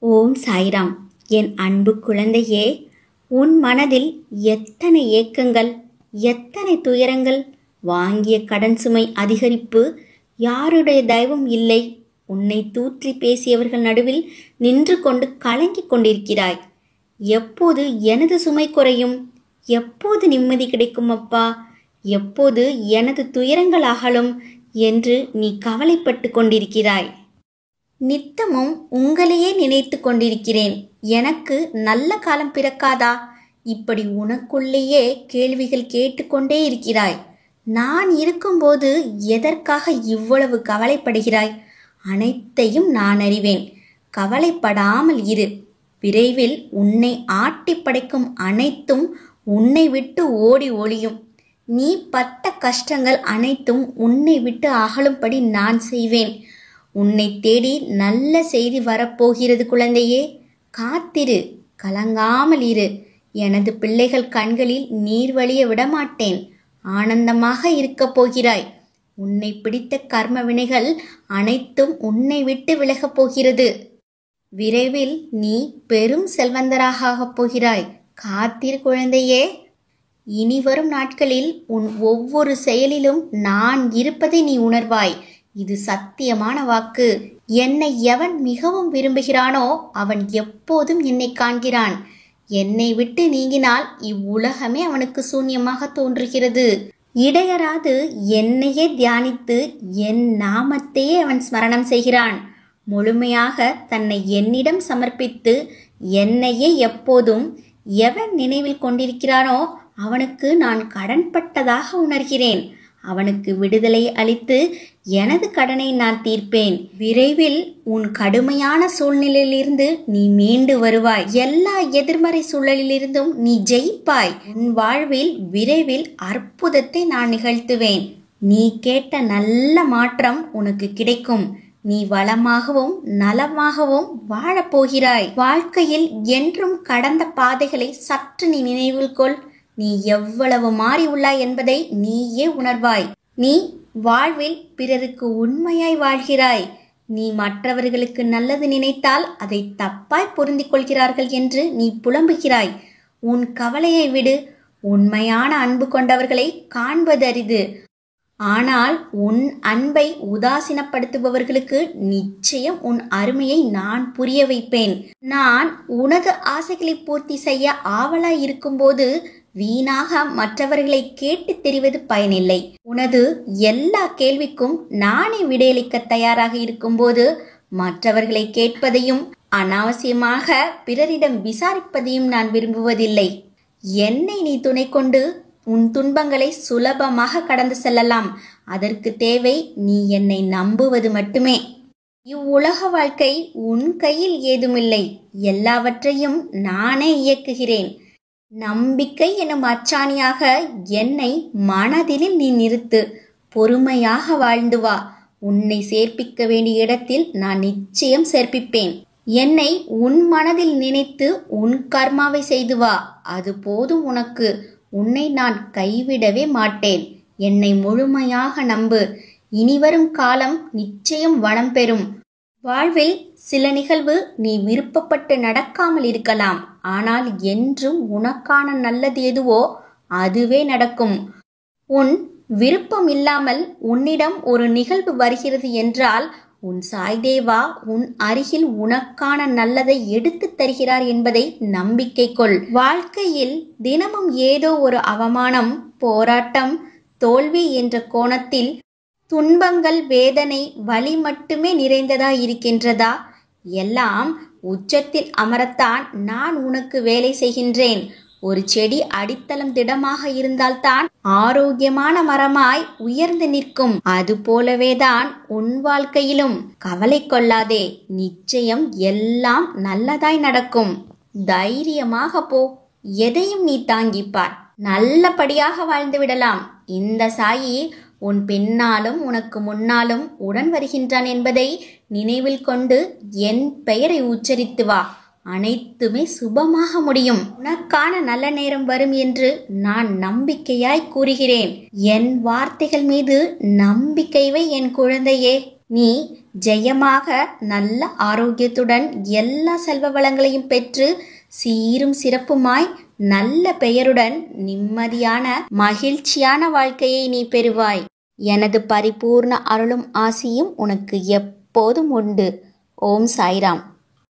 ஓம் சாய்ராம். என் அன்பு குழந்தையே, உன் மனதில் எத்தனை ஏக்கங்கள், எத்தனை துயரங்கள், வாங்கிய கடன் சுமை அதிகரிப்பு, யாருடைய தயவும் இல்லை, உன்னை தூற்றி பேசியவர்கள் நடுவில் நின்று கொண்டு கலங்கிக் கொண்டிருக்கிறாய். எப்போது எனது சுமை குறையும், எப்போது நிம்மதி கிடைக்கும் அப்பா, எப்போது எனது துயரங்கள் அகலும் என்று நீ கவலைப்பட்டு கொண்டிருக்கிறாய். நித்தமும் உங்களையே நினைத்து கொண்டிருக்கிறேன். எனக்கு நல்ல காலம் பிறக்காதா? இப்படி உனக்குள்ளேயே கேள்விகள் கேட்டுக்கொண்டே இருக்கிறாய். நான் இருக்கும்போது எதற்காக இவ்வளவு கவலைப்படுகிறாய்? அனைத்தையும் நான் அறிவேன். கவலைப்படாமல் இரு. விரைவில் உன்னை ஆட்டி படைக்கும் அனைத்தும் உன்னை விட்டு ஓடி ஒளியும். நீ பட்ட கஷ்டங்கள் அனைத்தும் உன்னை விட்டு அகலும்படி நான் செய்வேன். உன்னை தேடி நல்ல செய்தி வரப்போகிறது குழந்தையே. காத்திரு, கலங்காமல் இரு. எனது பிள்ளைகள் கண்களில் நீர் வழிய விடமாட்டேன். ஆனந்தமாக இருக்கப் போகிறாய். உன்னை பிடித்த கர்ம வினைகள் அனைத்தும் உன்னை விட்டு விலகப் போகிறது. விரைவில் நீ பெரும் செல்வந்தராகப் போகிறாய். காத்திரு குழந்தையே. இனி வரும் நாட்களில் உன் ஒவ்வொரு செயலிலும் நான் இருப்பதை நீ உணர்வாய். இது சத்தியமான வாக்கு. என்னை எவன் மிகவும் விரும்புகிறானோ அவன் எப்போதும் என்னை காண்கிறான். என்னை விட்டு நீங்கினால் இவ்வுலகமே அவனுக்கு சூன்யமாக தோன்றுகிறது. இடையராது என்னையே தியானித்து என் நாமத்தையே அவன் ஸ்மரணம் செய்கிறான். முழுமையாக தன்னை என்னிடம் சமர்ப்பித்து என்னையே எப்போதும் எவன் நினைவில் கொண்டிருக்கிறானோ அவனுக்கு நான் கடன்பட்டதாக உணர்கிறேன். அவனுக்கு விடுதலை அளித்து எனது கடனை நான் தீர்ப்பேன். விரைவில் உன் கடுமையான சூழ்நிலையிலிருந்து நீ மீண்டு வருவாய். எல்லா எதிர்மறை சூழலிலிருந்தும் நீ ஜெயிப்பாய். உன் வாழ்வில் விரைவில் அற்புதத்தை நான் நிகழ்த்துவேன். நீ கேட்ட நல்ல மாற்றம் உனக்கு கிடைக்கும். நீ வளமாகவும் நலமாகவும் வாழப்போகிறாய். வாழ்க்கையில் என்றும் கடந்த பாதைகளை சற்று நீ நினைவில் கொள். நீ எவ்வளவு மாறி உள்ளாய் என்பதை நீயே உணர்வாய். நீ வாழ்வில் பிறருக்கு உண்மையாய் வாழ்கிறாய். நீ மற்றவர்களுக்கு நல்லது நினைத்தால் அதை தப்பாய் பொருந்திக் கொள்கிறார்கள் என்று நீ புலம்புகிறாய். உன் கவலையை விடு. உண்மையான அன்பு கொண்டவர்களை காண்பது அரிது. ஆனால் உன் அன்பை உதாசீனப்படுத்துபவர்களுக்கு நிச்சயம் உன் அருமையை நான் புரிய வைப்பேன். நான் உனது ஆசைகளை பூர்த்தி செய்ய ஆவலாய் இருக்கும்போது வீணாக மற்றவர்களை கேட்டு தெரிவது பயனில்லை. உனது எல்லா கேள்விக்கும் நானே விடையளிக்க தயாராக இருக்கும்போது மற்றவர்களை கேட்பதையும் அனாவசியமாக பிறரிடம் விசாரிப்பதையும் நான் விரும்புவதில்லை. என்னை நீ துணை கொண்டு உன் துன்பங்களை சுலபமாக கடந்து செல்லலாம். அதற்கு தேவை நீ என்னை நம்புவது மட்டுமே. இவ்வுலக வாழ்க்கை உன் கையில் ஏதுமில்லை. எல்லாவற்றையும் நானே இயக்குகிறேன். நம்பிக்கை எனும் அச்சாணியாக என்னை மனதில் நீ நிறுத்து. பொறுமையாக வாழ்ந்து வா. உன்னை சேர்ப்பிக்க வேண்டிய இடத்தில் நான் நிச்சயம் சேர்ப்பிப்பேன். என்னை உன் மனதில் நினைத்து உன் கர்மாவை செய்து வா. அது போதும் உனக்கு. உன்னை நான் கைவிடவே மாட்டேன். என்னை முழுமையாக நம்பு. இனிவரும் காலம் நிச்சயம் வளம் பெறும். வாழ்வில் சில நிகழ்வு நீ விருப்பப்பட்டு நடக்காமல் இருக்கலாம். ஆனால் என்றும் உனக்கான நல்லது எதுவோ அதுவே நடக்கும். உன் விருப்பம் இல்லாமல் உன்னிடம் ஒரு நிகழ்வு வருகிறது என்றால் உன் சாய்தேவா உன் அருகில் உனக்கான நல்லதை எடுத்து தருகிறார் என்பதை நம்பிக்கை கொள். வாழ்க்கையில் தினமும் ஏதோ ஒரு அவமானம், போராட்டம், தோல்வி என்ற கோணத்தில் துன்பங்கள், வேதனை, வலி மட்டுமே நிறைந்ததா இருக்கின்றதா? எல்லாம் உச்சத்தில் அமரத்தான் நான் உனக்கு வேலை செய்கின்றேன். ஒரு செடி அடித்தளம் திடமாக இருந்தால்தான் ஆரோக்கியமான மரமாய் உயர்ந்து நிற்கும். அது போலவேதான் உன் வாழ்க்கையிலும். கவலை கொள்ளாதே. நிச்சயம் எல்லாம் நல்லதாய் நடக்கும். தைரியமாக போ. எதையும் நீ தாங்கிப்பார். நல்லபடியாக வாழ்ந்து விடலாம். இந்த சாயி உன் பின்னாலும் உனக்கு முன்னாலும் உடன் வருகின்றான் என்பதை நினைவில் கொண்டு என் பெயரை உச்சரித்து வா. அனைத்துமே சுபமாக முடியும். உனக்கான நல்ல நேரம் வரும் என்று நான் நம்பிக்கையாய் கூறுகிறேன். என் வார்த்தைகள் மீது நம்பிக்கை வை என் குழந்தையே. நீ ஜெயமாக நல்ல ஆரோக்கியத்துடன் எல்லா செல்வ வளங்களையும் பெற்று சீரும் சிறப்புமாய் நல்ல பெயருடன் நிம்மதியான மகிழ்ச்சியான வாழ்க்கையை நீ பெறுவாய். எனது பரிபூர்ண அருளும் ஆசியும் உனக்கு எப்போதும் உண்டு. ஓம் சாய்ராம்.